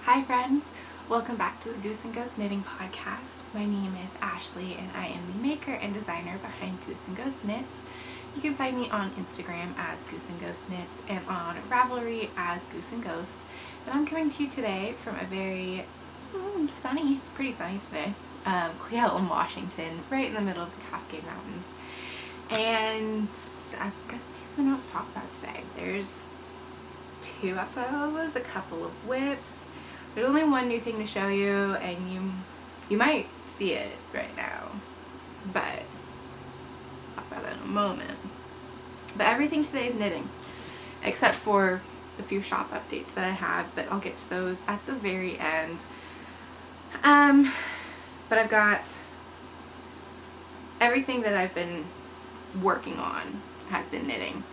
Hi friends, welcome back to the Goose and Ghost Knitting Podcast. My name is Ashley and I am the maker and designer behind Goose and Ghost Knits. You can find me on Instagram as Goose and Ghost Knits and on Ravelry as Goose and Ghost. And I'm coming to you today from a very sunny, it's pretty sunny today, Cleveland, Washington, right in the middle of the Cascade Mountains. And I've got a decent amount to talk about today. There's 2 FOs, a couple of whips. There's only one new thing to show you, and you might see it right now, but I'll talk about that in a moment. But everything today is knitting, except for the few shop updates that I had, but I'll get to those at the very end. But I've got everything that I've been working on has been knitting.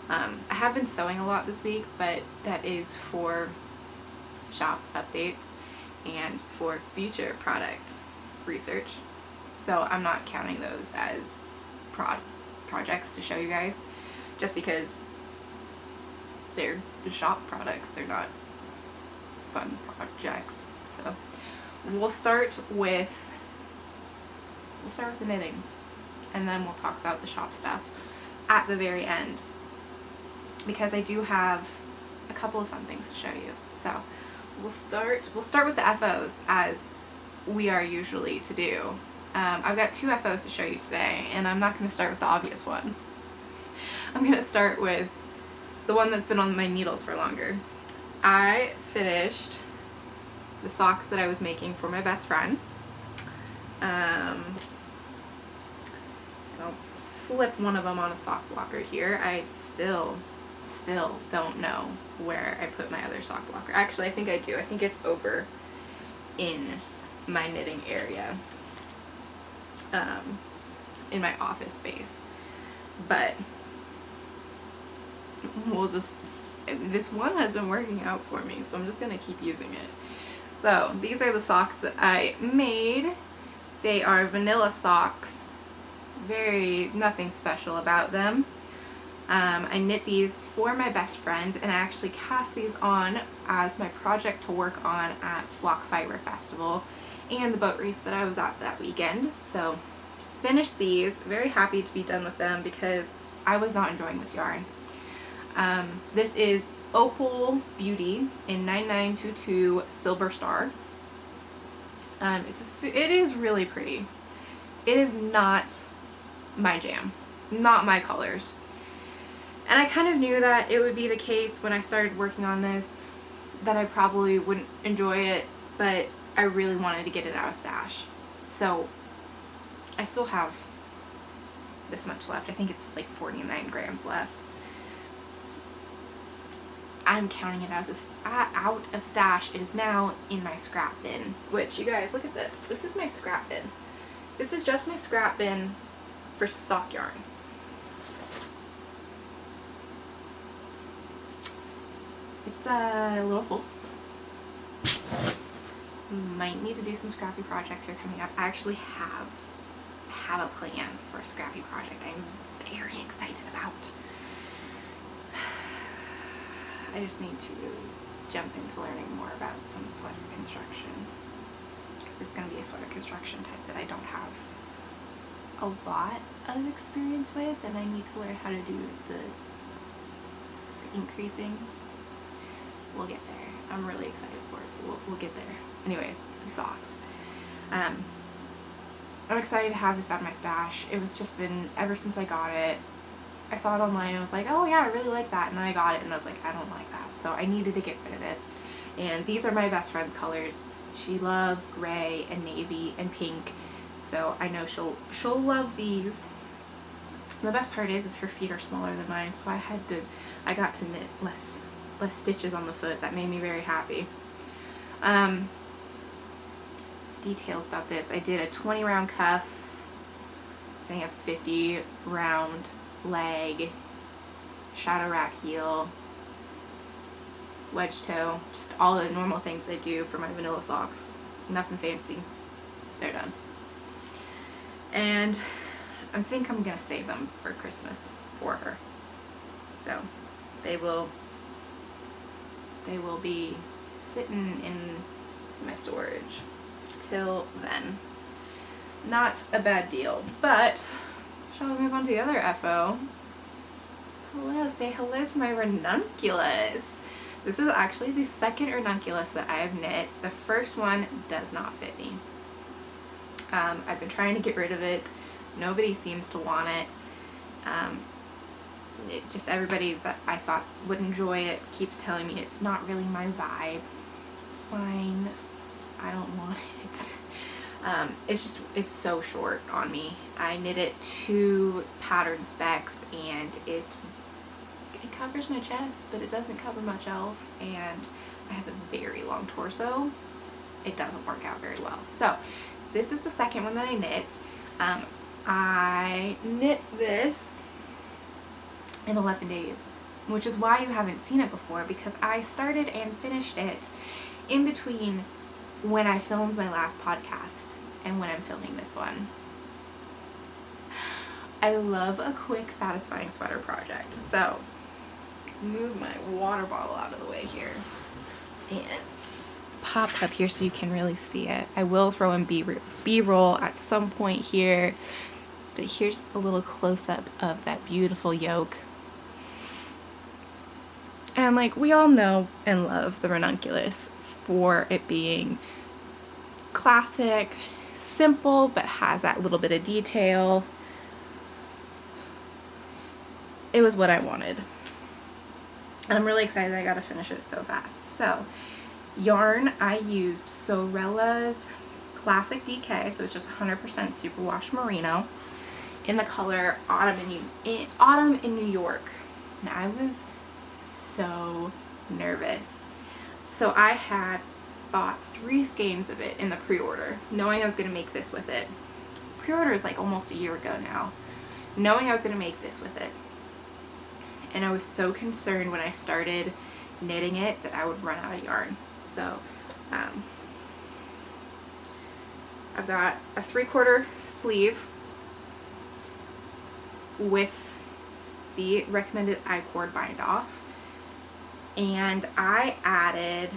I have been sewing a lot this week, but that is for shop updates and for future product research. So I'm not counting those as projects to show you guys, just because they're shop products, they're not fun projects. So we'll start with the knitting, and then we'll talk about the shop stuff at the very end, because I do have a couple of fun things to show you. So we'll start with the FOs, as we are usually to do. I've got 2 FOs to show you today, and I'm not going to start with the obvious one. I'm going to start with the one that's been on my needles for longer. I finished the socks that I was making for my best friend. I'll slip one of them on a sock blocker here. I still don't know where I put my other sock blocker. Actually, I think I do. I think it's over in my knitting area, in my office space. But this one has been working out for me, so I'm just gonna keep using it. So these are the socks that I made. They are vanilla socks. Nothing special about them. I knit these for my best friend, and I actually cast these on as my project to work on at Flock Fiber Festival and the boat race that I was at that weekend. So finished these, very happy to be done with them because I was not enjoying this yarn. This is Opal Beauty in 9922 Silver Star. It is really pretty. It is not my jam, not my colors. And I kind of knew that it would be the case when I started working on this, that I probably wouldn't enjoy it, but I really wanted to get it out of stash. So I still have this much left. I think it's like 49 grams left. I'm counting it as out of stash. It is now in my scrap bin, which, you guys, look at this. This is my scrap bin. This is just my scrap bin for sock yarn. It's a little full. Might need to do some scrappy projects here coming up. I actually have a plan for a scrappy project I'm very excited about. I just need to jump into learning more about some sweater construction, because it's going to be a sweater construction type that I don't have a lot of experience with, and I need to learn how to do the increasing. We'll get there. I'm really excited for it. We'll get there. Anyways, these socks. I'm excited to have this out of my stash. It was just been, ever since I got it, I saw it online and I was like, oh yeah, I really like that. And then I got it and I was like, I don't like that. So I needed to get rid of it. And these are my best friend's colors. She loves gray and navy and pink. So I know she'll love these. And the best part is her feet are smaller than mine, so I got to knit less stitches on the foot. That made me very happy. Details about this: I did a 20 round cuff, I think a 50 round leg, shadow rack heel, wedge toe, just all the normal things I do for my vanilla socks. Nothing fancy. They're done. And I think I'm gonna save them for Christmas for her. So they will be sitting in my storage till then. Not a bad deal, but shall we move on to the other FO? Hello, say hello to my ranunculus. This is actually the second ranunculus that I have knit. The first one does not fit me. I've been trying to get rid of it. Nobody seems to want it. Just everybody that I thought would enjoy it keeps telling me it's not really my vibe. It's fine. I don't want it. It's so short on me. I knit it to pattern specs, and it covers my chest, but it doesn't cover much else, and I have a very long torso. It doesn't work out very well. So this is the second one that I knit. I knit this in 11 days, which is why you haven't seen it before, because I started and finished it in between when I filmed my last podcast and when I'm filming this one. I love a quick, satisfying sweater project. So move my water bottle out of the way here and pop up here so you can really see it. I will throw in B-roll at some point here, but here's a little close-up of that beautiful yoke. And like, we all know and love the ranunculus for it being classic, simple, but has that little bit of detail. It was what I wanted. And I'm really excited I got to finish it so fast. So, yarn, I used Sorella's Classic DK, so it's just 100% superwash merino, in the color Autumn in New York. And I was so nervous. So I had bought 3 skeins of it in the pre-order, knowing I was going to make this with it. Pre-order is like almost a year ago now. Knowing I was going to make this with it. And I was so concerned when I started knitting it that I would run out of yarn. So I've got a 3/4 sleeve with the recommended I-cord bind off, and I added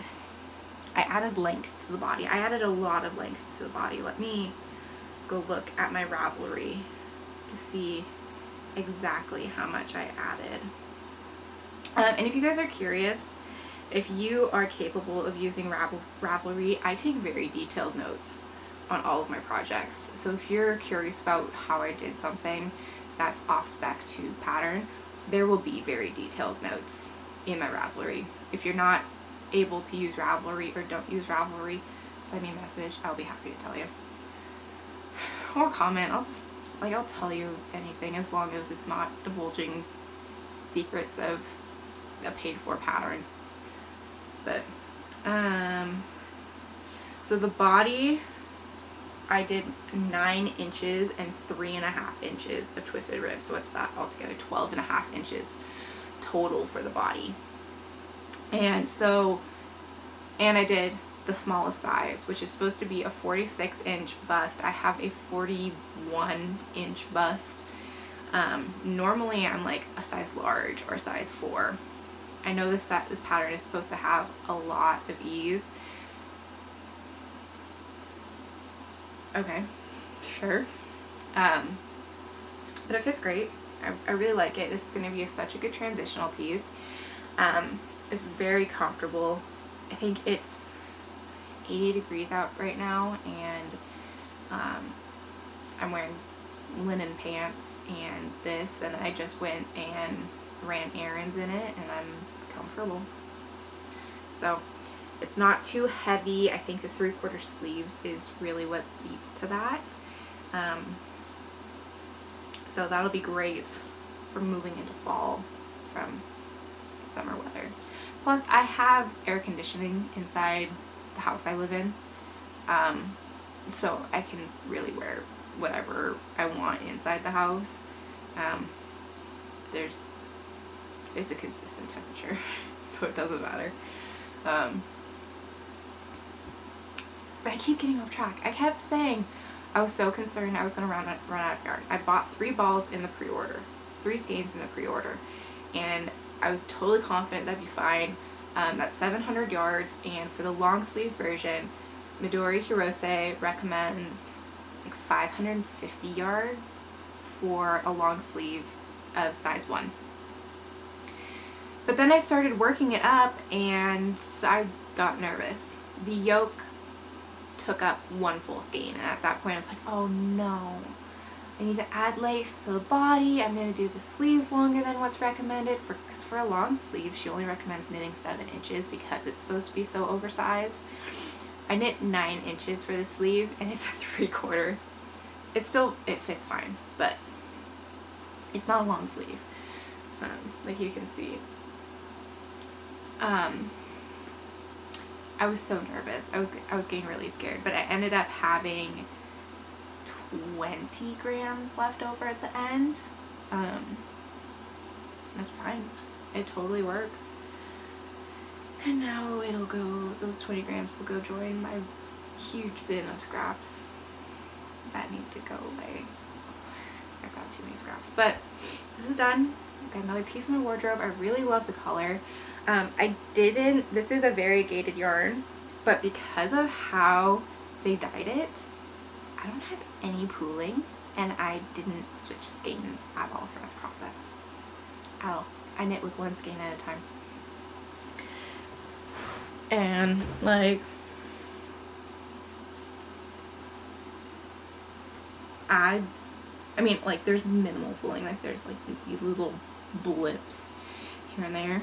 length to the body. I added a lot of length to the body. Let me go look at my Ravelry to see exactly how much I added. And if you guys are curious, if you are capable of using Ravelry, I take very detailed notes on all of my projects. So if you're curious about how I did something that's off spec to pattern, there will be very detailed notes in my Ravelry. If you're not able to use Ravelry or don't use Ravelry, send me a message. I'll be happy to tell you. Or comment. I'll tell you anything as long as it's not divulging secrets of a paid for pattern. But so the body, I did 9 inches and 3.5 inches of twisted rib. So what's that altogether? 12.5 inches total for the body. And I did the smallest size, which is supposed to be a 46-inch bust. I have a 41-inch bust. Normally I'm like a size large or size 4. I know this pattern is supposed to have a lot of ease. Okay, sure. But it fits great. I really like it. This is going to be such a good transitional piece. It's very comfortable. I think it's 80 degrees out right now, and I'm wearing linen pants and this, and I just went and ran errands in it, and I'm comfortable. So it's not too heavy. I think the 3/4 sleeves is really what leads to that. So that'll be great for moving into fall from summer weather. Plus, I have air conditioning inside the house I live in, so I can really wear whatever I want inside the house. It's a consistent temperature, so it doesn't matter. But I keep getting off track. I kept saying I was so concerned I was going to run out of yarn. I bought 3 balls in the pre-order, 3 skeins in the pre-order, and I was totally confident that'd be fine. That's 700 yards, and for the long sleeve version, Midori Hirose recommends like 550 yards for a long sleeve of size 1. But then I started working it up and I got nervous. The yoke took up 1 full skein, and at that point I was like, oh no, I need to add length to the body. I'm going to do the sleeves longer than what's recommended, because for a long sleeve she only recommends knitting 7 inches because it's supposed to be so oversized. I knit 9 inches for the sleeve and it's a 3/4. It fits fine, but it's not a long sleeve, like you can see. I was so nervous. I was getting really scared, but I ended up having 20 grams left over at the end. That's fine. It totally works. And now those 20 grams will go join my huge bin of scraps that need to go away. So I've got too many scraps. But this is done. I've got another piece in my wardrobe. I really love the color. This is a variegated yarn, but because of how they dyed it, I don't have any pooling, and I didn't switch skeins at all throughout the process. At all. I knit with 1 skein at a time. And like, I mean, like, there's minimal pooling. Like, there's like these little blips here and there.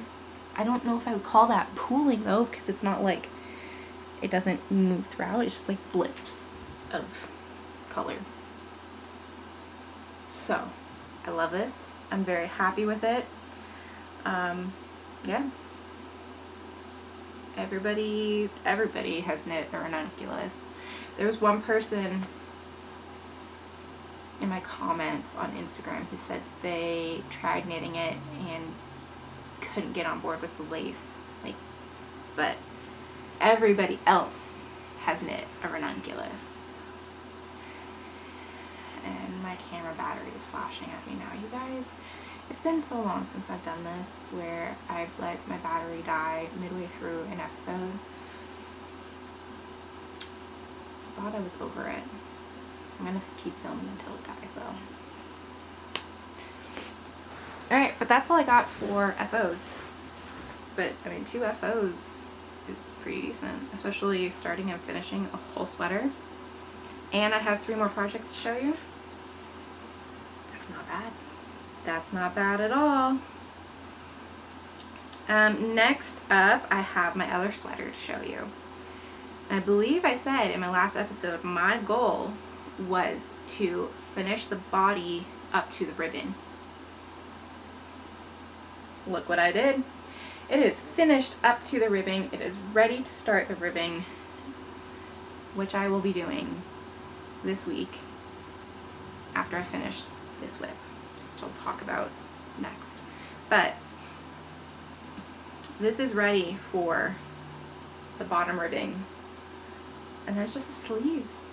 I don't know if I would call that pooling though, because it's not like it doesn't move throughout. It's just like blips of color. So I love this. I'm very happy with it. Yeah. Everybody has knit a ranunculus. There was one person in my comments on Instagram who said they tried knitting it and couldn't get on board with the lace, but everybody else has knit a ranunculus. And my camera battery is flashing at me now, you guys. It's been so long since I've done this, where I've let my battery die midway through an episode. I thought I was over it. I'm gonna keep filming until it dies though. Alright, but that's all I got for FOs. But, I mean, 2 FOs is pretty decent, especially starting and finishing a whole sweater. And I have 3 more projects to show you. That's not bad. That's not bad at all. Next up, I have my other sweater to show you. I believe I said in my last episode, my goal was to finish the body up to the ribbon. Look what I did. It is finished up to the ribbing. It is ready to start the ribbing, which I will be doing this week after I finish this whip, which I'll talk about next. But this is ready for the bottom ribbing, and then it's just the sleeves.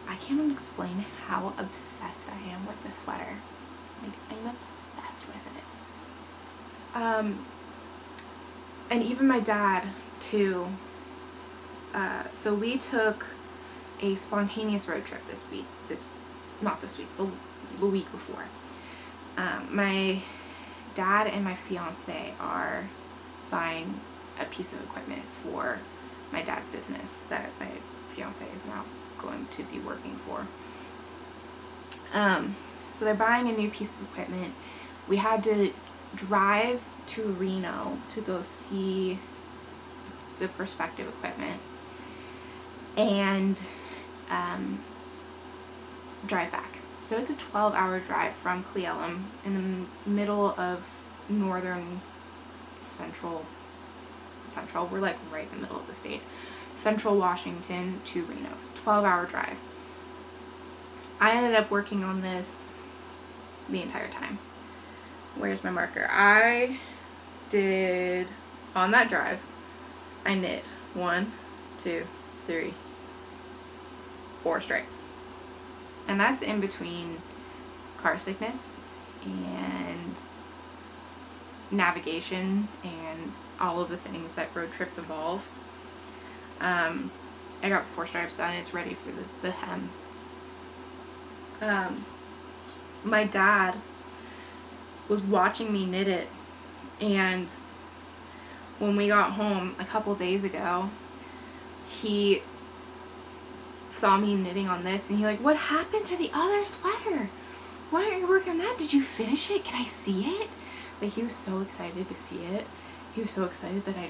I can't even explain how obsessed I am with this sweater. Like, I'm obsessed with it. And even my dad too. So we took a spontaneous road trip this week. Not this week, the week before. My dad and my fiance are buying a piece of equipment for my dad's business that my fiance is now going to be working for. So they're buying a new piece of equipment. We had to drive to Reno to go see the prospective equipment and drive back. So it's a 12-hour drive from Cleellum in the middle of northern central. We're like right in the middle of the state. Central Washington to Reno. So 12-hour drive. I ended up working on this the entire time. Where's my marker? I did, on that drive, I knit 1, 2, 3, 4 stripes. And that's in between car sickness and navigation and all of the things that road trips involve. I got 4 stripes done. It's ready for the hem. My dad was watching me knit it, and when we got home a couple days ago, he saw me knitting on this, and he like, what happened to the other sweater? Why aren't you working on that? Did you finish it? Can I see it? Like, he was so excited to see it. He was so excited that I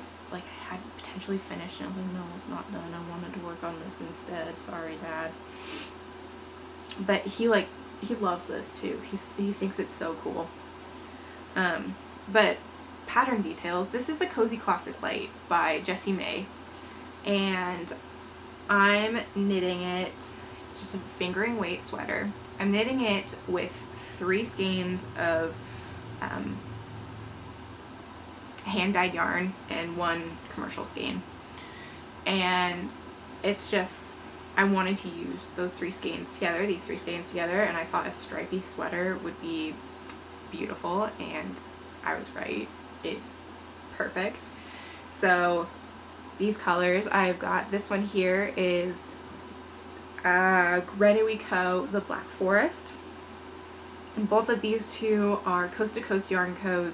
had potentially finished it. I was like, no, it's not done. I wanted to work on this instead. Sorry, Dad. But he loves this too. He thinks it's so cool. But pattern details. This is the Cozy Classic Light by Jessie May, and I'm knitting it. It's just a fingering weight sweater. I'm knitting it with 3 skeins of hand-dyed yarn and 1 commercial skein, and it's just, I wanted to use those 3 skeins together, these 3 skeins together, and I thought a stripy sweater would be beautiful, and I was right. It's perfect. So these colors I've got, this one here is Greenwich Co. the Black Forest, and both of these two are Coast to Coast Yarn Co.'s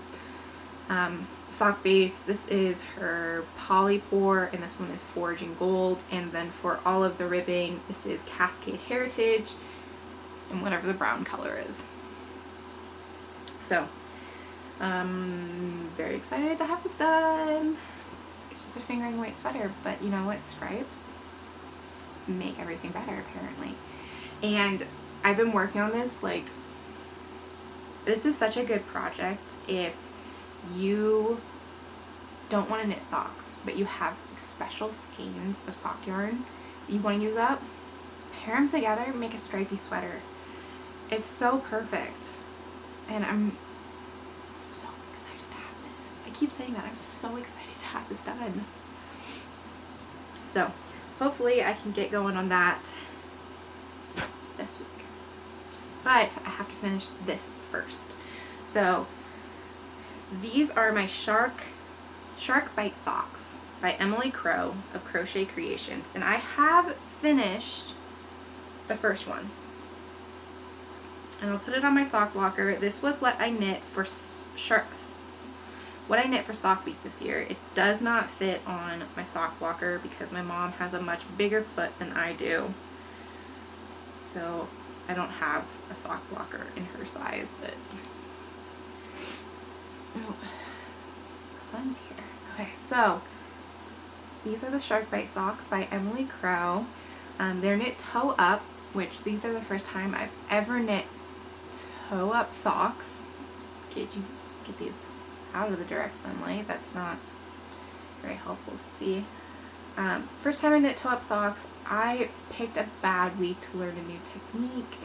sock base. This is her Polypore, and this one is Foraging Gold, and then for all of the ribbing, this is Cascade Heritage and whatever the brown color is. So I'm very excited to have this done. It's just a fingering weight sweater, but you know what, stripes make everything better apparently. And I've been working on this, like, this is such a good project if you don't want to knit socks, but you have special skeins of sock yarn that you want to use up. Pair them together, make a stripy sweater. It's so perfect, and I'm so excited to have this. I keep saying that. I'm so excited to have this done. So hopefully I can get going on that this week, but I have to finish this first. So these are my Shark Bite socks by Emily Crow of Crochet Creations, and I have finished the first one, and I'll put it on my sock blocker. This was what I knit for Sock Week this year. It does not fit on my sock blocker because my mom has a much bigger foot than I do, so I don't have a sock blocker in her size. But oh, the sun's here. Okay, so these are the Shark Bite socks by Emily Crow. They're knit toe up, which these are the first time I've ever knit toe up socks. Get these out of the direct sunlight. That's not very helpful to see. First time I knit toe up socks. I picked a bad week to learn a new technique.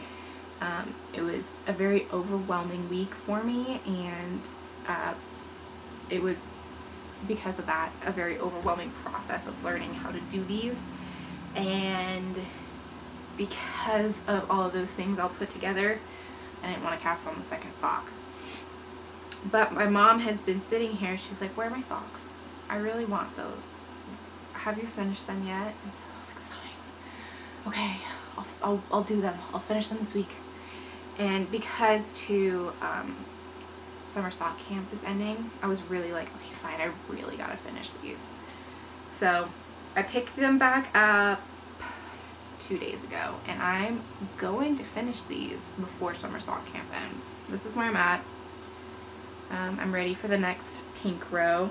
It was a very overwhelming week for me, and it was, because of that, a very overwhelming process of learning how to do these. And because of all of those things all put together, I didn't want to cast on the second sock. But my mom has been sitting here, she's like, where are my socks? I really want those. Have you finished them yet? And so I was like, fine. Okay, I'll do them. I'll finish them this week. And because summer sock camp is ending, I was really like, okay, fine, I really gotta finish these. So I picked them back up 2 days ago, and I'm going to finish these before summer sock camp ends. This is where I'm at. I'm ready for the next pink row.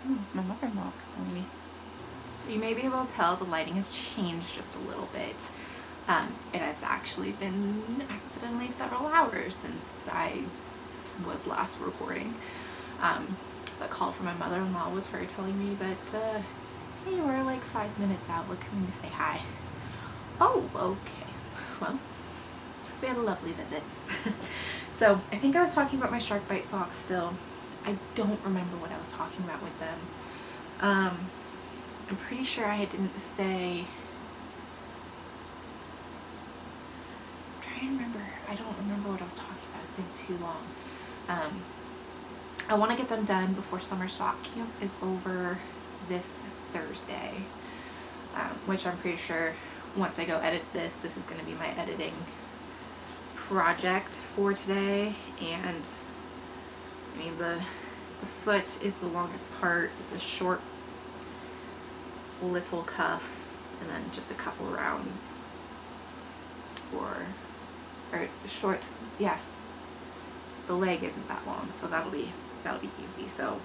Ooh, my mother-in-law's calling me. So you may be able to tell the lighting has changed just a little bit. It has actually been accidentally several hours since I was last recording. The call from my mother-in-law was her telling me that, hey, we're like 5 minutes out, we're coming to say hi. Oh, okay. Well, we had a lovely visit. So I think I was talking about my Shark Bite socks still. I don't remember what I was talking about with them. I'm pretty sure I didn't say, I'm trying to remember. I don't remember what I was talking about. It's been too long. I want to get them done before summer sock camp is over this Thursday, which I'm pretty sure once I go edit this is going to be my editing project for today. And I mean, the foot is the longest part. It's a short little cuff and then just a couple rounds or short, yeah, the leg isn't that long, so that'll be easy. So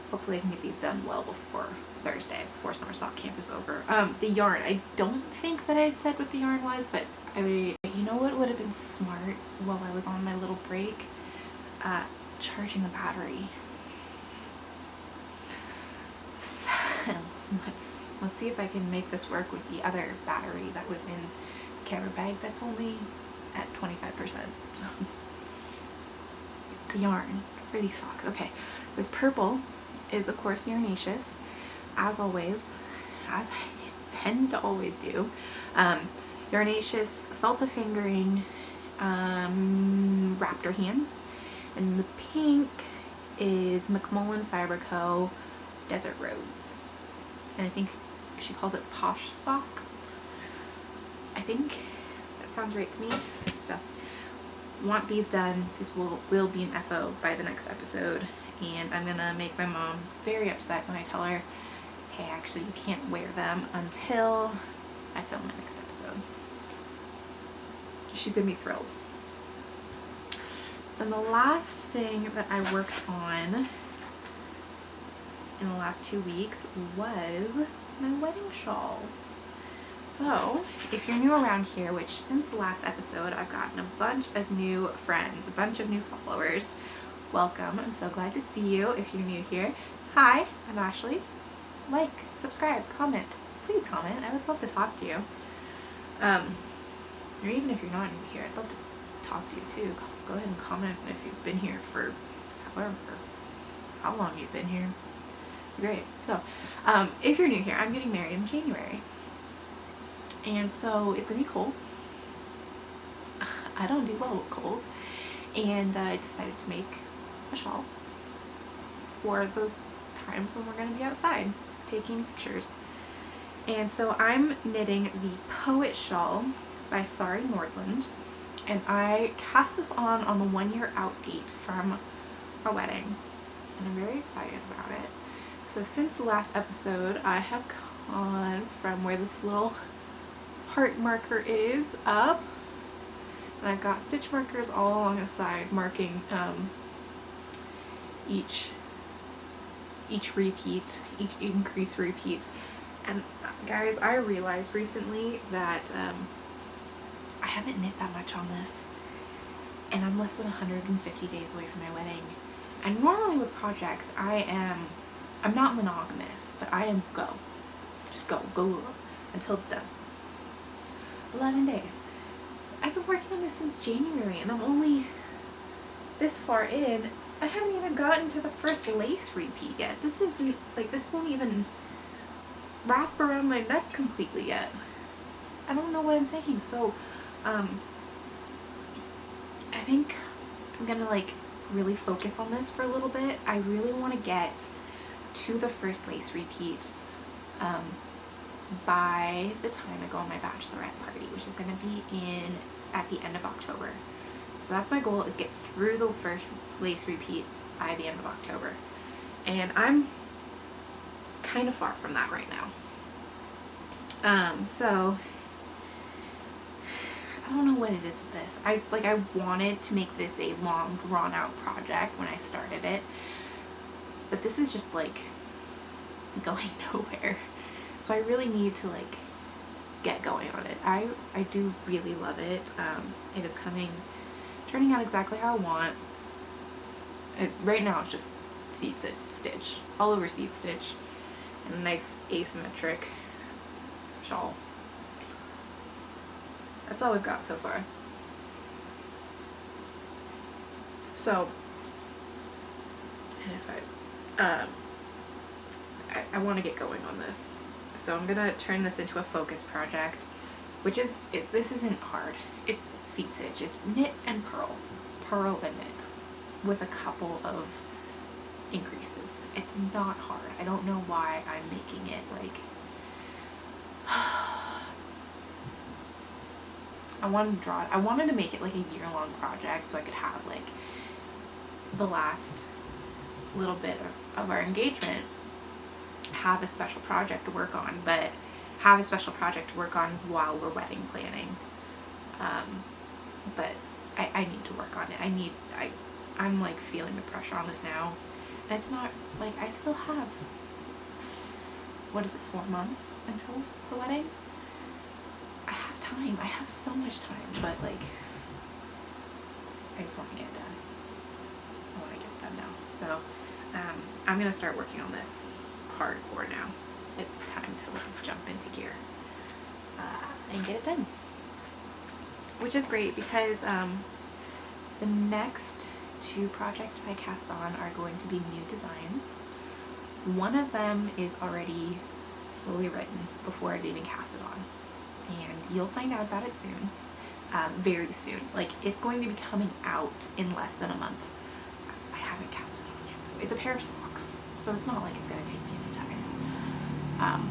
hopefully I can get these done well before Thursday, before summer sock camp is over. The yarn, I don't think that I said what the yarn was, but you know what would have been smart while I was on my little break? Charging the battery. So let's see if I can make this work with the other battery that was in the camera bag that's only at 25%. So the yarn for these socks. Okay, this purple is of course Yarnaceous, as always, as I tend to always do. Yarnaceous Salta fingering raptor hands, and the pink is McMullen Fiber Co. Desert Rose, and I think she calls it Posh Sock. I think that sounds right to me. So want these done. These will be an FO by the next episode, and I'm gonna make my mom very upset when I tell her, hey, actually you can't wear them until I film my next episode. She's gonna be thrilled. So then the last thing that I worked on in the last 2 weeks was my wedding shawl. So if you're new around here, which since the last episode I've gotten a bunch of new friends, a bunch of new followers, welcome. I'm so glad to see you. If you're new here, hi, I'm Ashley. Like, subscribe, comment. Please comment. I would love to talk to you. Or even if you're not new here, I'd love to talk to you too. Go ahead and comment if you've been here for how long you've been here. Great. So if you're new here, I'm getting married in January, and so it's gonna be cold. I don't do well with cold, and I decided to make a shawl for those times when we're gonna be outside taking pictures. And so I'm knitting the Poet Shawl by Sari Nordland, and I cast this on the 1 year out date from our wedding, and I'm very excited about it. So since the last episode, I have gone from where this little heart marker is up, and I've got stitch markers all along the side marking each repeat, each increase repeat. And guys, I realized recently that I haven't knit that much on this, and I'm less than 150 days away from my wedding. And normally with projects, I'm not monogamous, but I am just go until it's done. 11 days. I've been working on this since January, and I'm only this far in. I haven't even gotten to the first lace repeat yet. This won't even wrap around my neck completely yet. I don't know what I'm thinking. So, I think I'm gonna really focus on this for a little bit. I really want to get to the first lace repeat by the time I go on my bachelorette party, which is going to be at the end of October. So that's my goal, is get through the first lace repeat by the end of October, and I'm kind of far from that right now. So I don't know what it is with this. I wanted to make this a long, drawn out project when I started it, but this is just going nowhere. So I really need to get going on it. I do really love it. It is turning out exactly how I want. Right now it's just seed stitch, all over seed stitch, and a nice asymmetric shawl. That's all we've got so far. So, and if I want to get going on this. So I'm gonna turn this into a focus project which is, this isn't hard. It's seat stitch. It's knit and purl and knit with a couple of increases. It's not hard. I don't know why I'm making it like I wanted to make it like a year-long project so I could have like the last little bit of our engagement have a special project to work on, but have a special project to work on while we're wedding planning. But I need to work on it. I'm like feeling the pressure on this now. And it's not like, I still have, 4 months until the wedding? I have time. I have so much time, but like, I just want to get it done. I want to get it done now. So, I'm going to start working on this hardcore now. It's time to like jump into gear and get it done. Which is great because the next 2 projects I cast on are going to be new designs. One of them is already fully written before I've even cast it on. And you'll find out about it soon. Very soon. Like, it's going to be coming out in less than a month. I haven't cast it on yet. It's a pair of socks, so it's not like it's going to take me any time.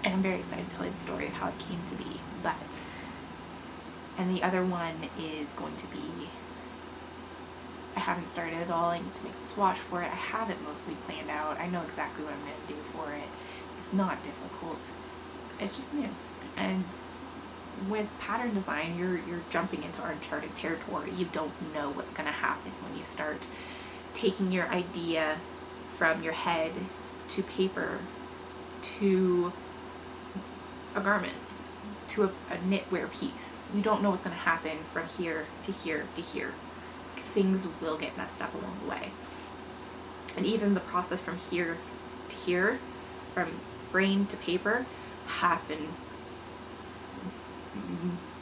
And I'm very excited to tell you the story of how it came to be. And the other one is going to be, I haven't started at all. I need to make the swatch for it. I have it mostly planned out. I know exactly what I'm going to do for it. It's not difficult. It's just new. And with pattern design, you're jumping into uncharted territory. You don't know what's going to happen when you start taking your idea from your head to paper to a garment, to a knitwear piece. You don't know what's going to happen from here to here to here. Things will get messed up along the way. And even the process from here to here, from brain to paper, has been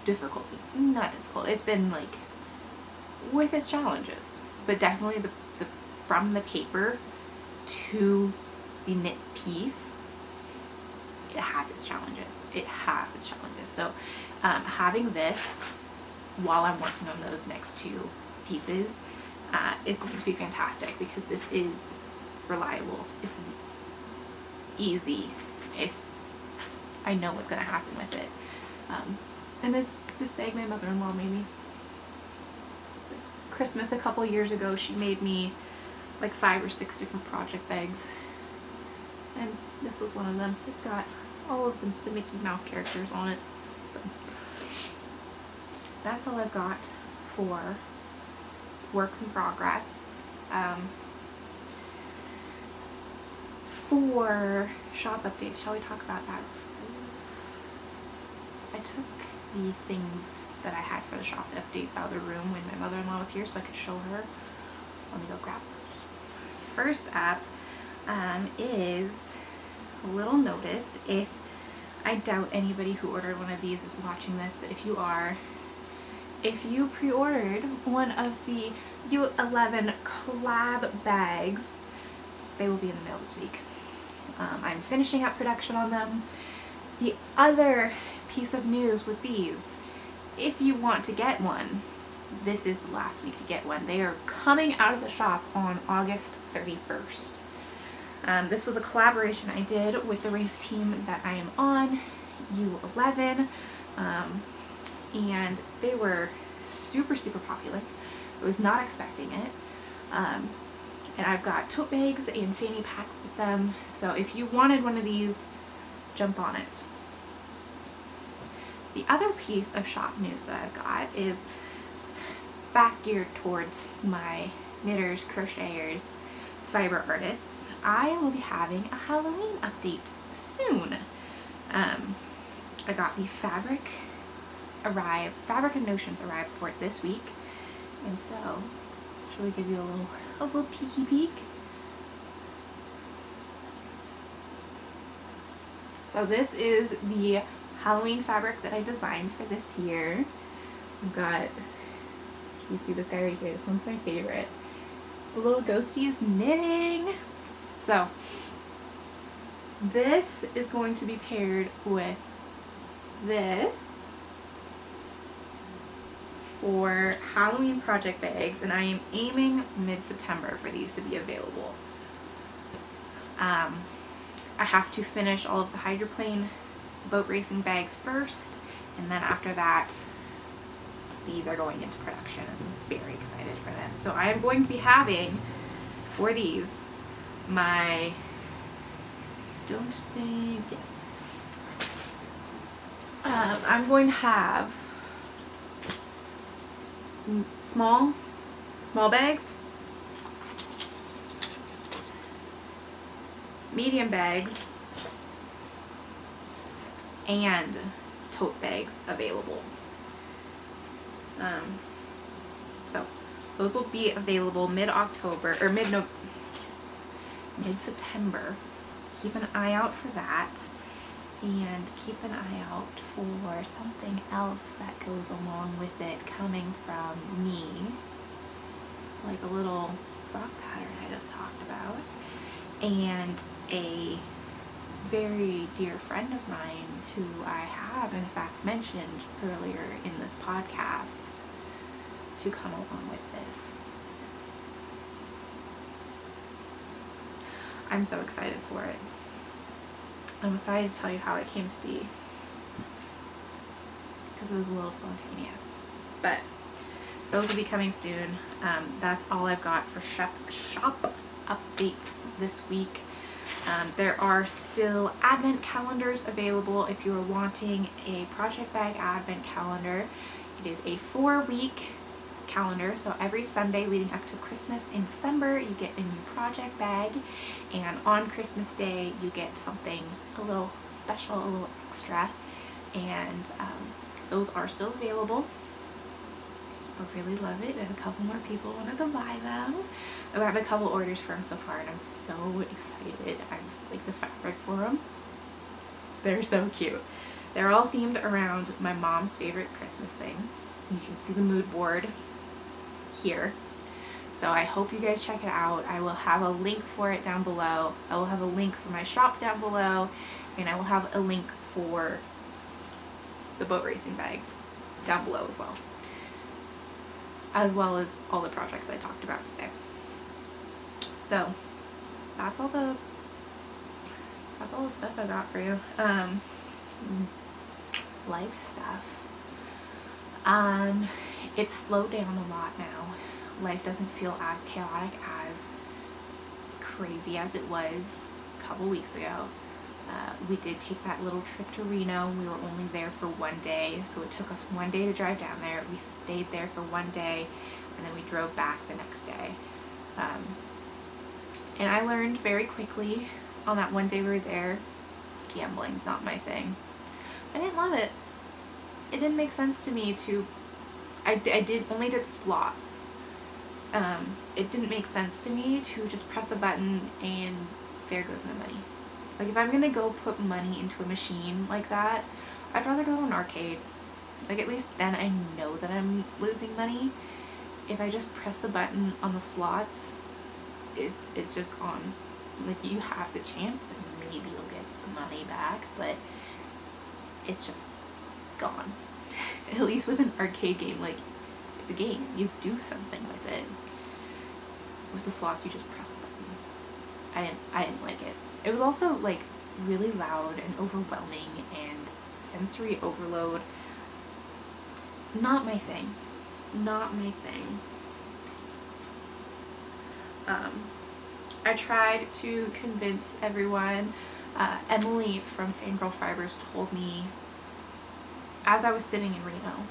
difficult. Not difficult. It's been like with its challenges, but definitely the from the paper to the knit piece, it has its challenges. It has its challenges. So having this while I'm working on those next 2 pieces is going to be fantastic because this is reliable. This is easy. I know what's going to happen with it. And this bag my mother-in-law made me. Christmas a couple years ago, she made me like 5 or 6 different project bags. And this was one of them. It's got all of the Mickey Mouse characters on it. So that's all I've got for works in progress. For shop updates, shall we talk about that? I took the things that I had for the shop updates out of the room when my mother-in-law was here so I could show her. Let me go grab those. First up is a little notice. I doubt anybody who ordered one of these is watching this, but if you are, if you pre-ordered one of the U11 collab bags, they will be in the mail this week. I'm finishing up production on them. The other piece of news with these, if you want to get one, this is the last week to get one. They are coming out of the shop on August 31st. This was a collaboration I did with the race team that I am on, U11, and they were super popular. I was not expecting it. And I've got tote bags and fanny packs with them, so if you wanted one of these, jump on it. The other piece of shop news that I've got is back geared towards my knitters, crocheters, fiber artists. I will be having a Halloween update soon. I got the fabric and notions arrived for it this week, and so shall we give you a little peeky peek? So this is the Halloween fabric that I designed for this year. I've got, you see this guy right here, this one's my favorite. The little ghosty is knitting. So this is going to be paired with this for Halloween project bags, and I am aiming mid-September for these to be available. I have to finish all of the hydroplane boat racing bags first, and then after that these are going into production. I'm very excited for them. So I am going to be having for these my I'm going to have small bags, medium bags, and tote bags available. So those will be available mid-October or mid-September. Keep an eye out for that, and keep an eye out for something else that goes along with it coming from me, like a little sock pattern I just talked about, and a very dear friend of mine who I have in fact mentioned earlier in this podcast to come along with this. I'm so excited for it. I'm excited to tell you how it came to be, because it was a little spontaneous. But those will be coming soon. That's all I've got for shop updates this week. There are still advent calendars available if you are wanting a project bag advent calendar. It is a 4-week calendar, so every Sunday leading up to Christmas in December you get a new project bag, and on Christmas Day you get something a little special, a little extra, and those are still available. I really love it, and a couple more people wanted to buy them. I've gotten a couple orders for them so far, and I'm so excited. I like the fabric for them. They're so cute. They're all themed around my mom's favorite Christmas things. You can see the mood board here. So I hope you guys check it out. I will have a link for it down below. I will have a link for my shop down below, and I will have a link for the boat racing bags down below as well as all the projects I talked about today. So that's all the stuff I got for you. Life stuff. It's slowed down a lot now. Life doesn't feel as chaotic, as crazy as it was a couple weeks ago. We did take that little trip to Reno. We were only there for one day, so it took us one day to drive down there. We stayed there for one day, and then we drove back the next day. And I learned very quickly on that one day we were there, gambling's not my thing. I didn't love it. It didn't make sense to me to, I only did slots. It didn't make sense to me to just press a button and there goes my money. Like, if I'm gonna go put money into a machine like that, I'd rather go to an arcade. Like, at least then I know that I'm losing money. If I just press the button on the slots, it's just gone. Like, you have the chance that maybe you'll get some money back, but it's just gone. At least with an arcade game, like, it's a game. You do something with it. With the slots, you just press the button. I didn't like it. It was also, like, really loud and overwhelming and sensory overload. Not my thing. Not my thing. I tried to convince everyone. Emily from Fangirl Fibers told me, as I was sitting in Reno,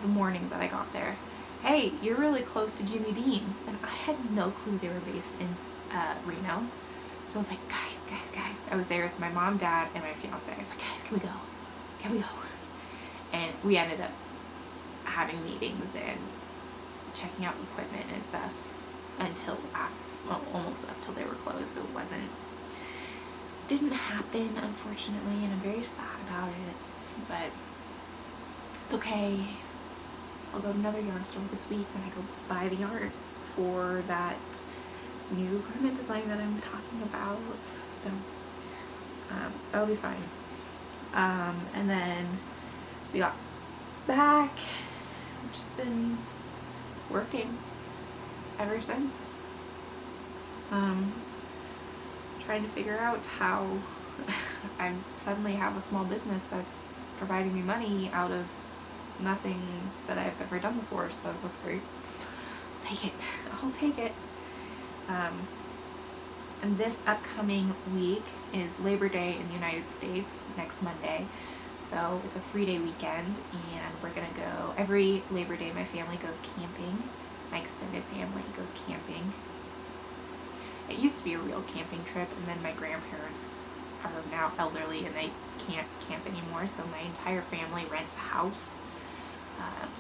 the morning that I got there, hey, you're really close to Jimmy Dean's. And I had no clue they were based in Reno. So I was like, guys. I was there with my mom, dad, and my fiance. I was like, guys, can we go? Can we go? And we ended up having meetings and checking out equipment and stuff until almost up till they were closed. So it didn't happen, unfortunately, and I'm very sad about it. But it's okay. I'll go to another yarn store this week when I go buy the art for that new garment design that I'm talking about. So that'll be fine. And then we got back. I've just been working ever since. Trying to figure out how I suddenly have a small business that's providing me money out of nothing that I've ever done before, so that's great. Take it. I'll take it. And this upcoming week is Labor Day in the United States, next Monday. So it's a 3-day weekend, and we're gonna go every Labor Day. My family goes camping. My extended family goes camping. It used to be a real camping trip, and then my grandparents are now elderly and they can't camp anymore, so my entire family rents a house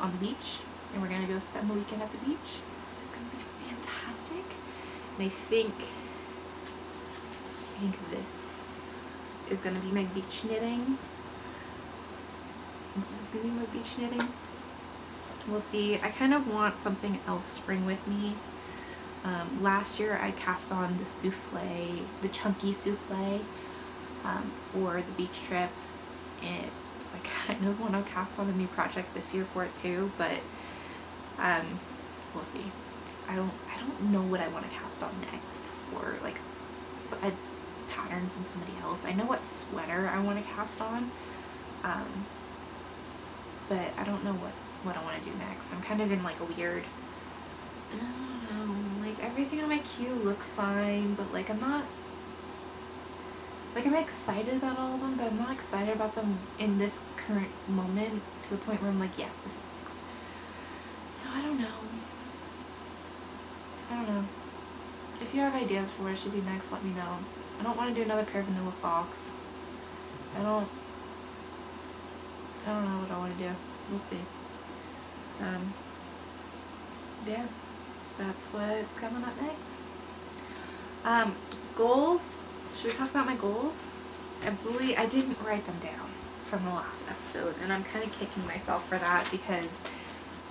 on the beach, and we're gonna go spend the weekend at the beach. It's gonna be fantastic. And I think this is gonna be my beach knitting. This is gonna be my beach knitting. We'll see. I kind of want something else to bring with me. Last year I cast on the souffle, the chunky souffle, for the beach trip, and so I kind of want to cast on a new project this year for it too, but we'll see. I don't know what I want to cast on next for like a pattern from somebody else. I know what sweater I want to cast on, but I don't know what I want to do next. I'm kind of in like a weird, I don't know, like everything on my queue looks fine, but like I'm not, like I'm excited about all of them, but I'm not excited about them in this current moment to the point where I'm like, yes, this is next. So I don't know. If you have ideas for what should be next, let me know. I don't want to do another pair of vanilla socks. I don't know what I want to do. We'll see. Yeah, that's what's coming up next. Goals. Should we talk about my goals? I didn't write them down from the last episode, and I'm kind of kicking myself for that because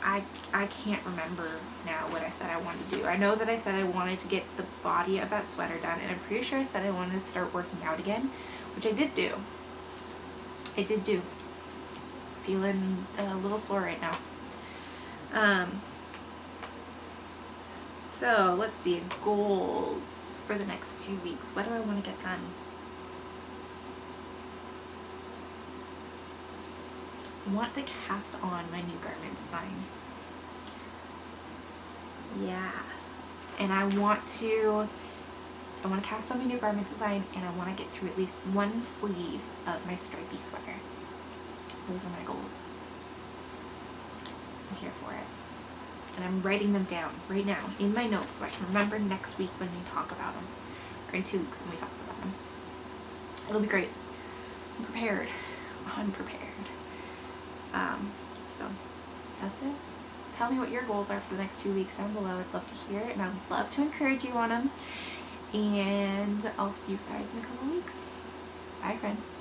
I can't remember now what I said I wanted to do. I know that I said I wanted to get the body of that sweater done, and I'm pretty sure I said I wanted to start working out again, which I did do. Feeling a little sore right now. So let's see, goals for the next 2 weeks. What do I want to get done? I want to cast on my new garment design. Yeah. And I want to cast on my new garment design, and I want to get through at least one sleeve of my stripy sweater. Those are my goals. I'm here for it. And I'm writing them down right now in my notes so I can remember next week when we talk about them. Or in 2 weeks when we talk about them. It'll be great. I'm prepared. Unprepared. So that's it. Tell me what your goals are for the next 2 weeks down below. I'd love to hear it, and I'd love to encourage you on them. And I'll see you guys in a couple weeks. Bye, friends.